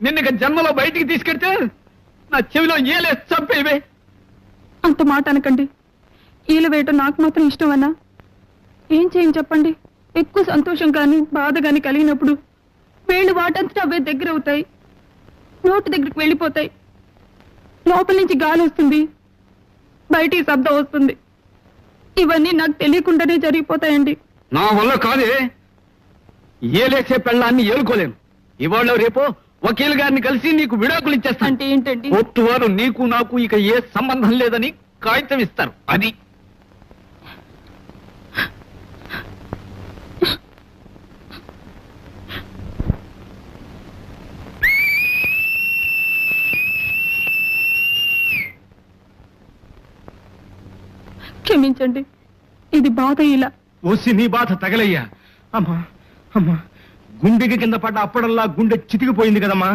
నిన్న జన్మలో బయటికి తీసుకెడితే నా చెవిలో ఏలే చంపేవే. అంత మాట అనకండి. ఈల వేయటం నాకు మాత్రం ఇష్టమన్నా. ఏం చేయని చెప్పండి. ఎక్కువ సంతోషం కానీ బాధ కానీ కలిగినప్పుడు వేళ్ళు వాటంతటా అవే దగ్గర అవుతాయి, నోటి దగ్గరికి వెళ్ళిపోతాయి. లోపల నుంచి గాలి వస్తుంది, బయటికి శబ్దం వస్తుంది. ఇవన్నీ నాకు తెలియకుండానే జరిగిపోతాయండి. నా వల్ల కాదే. ఏలేసే పెళ్ళాన్ని ఏలుకోలేను. ఇవాళ రేపో వకీల్ గారిని కలిసి నీకు విడాకులు ఇచ్చేస్తాను. అంటే ఏంటండి? కోర్టు వారు నీకు నాకు ఇక ఏ సంబంధం లేదని కాగితం ఇస్తారు. అది క్షమించండి, ఇది బాధ. ఇలా ఓసి నీ బాధ తగలయ్యా. అమ్మా అమ్మా, గుండెకి కింద పడ్డ అప్పడల్లా గుండె చితికిపోయింది కదమ్మా.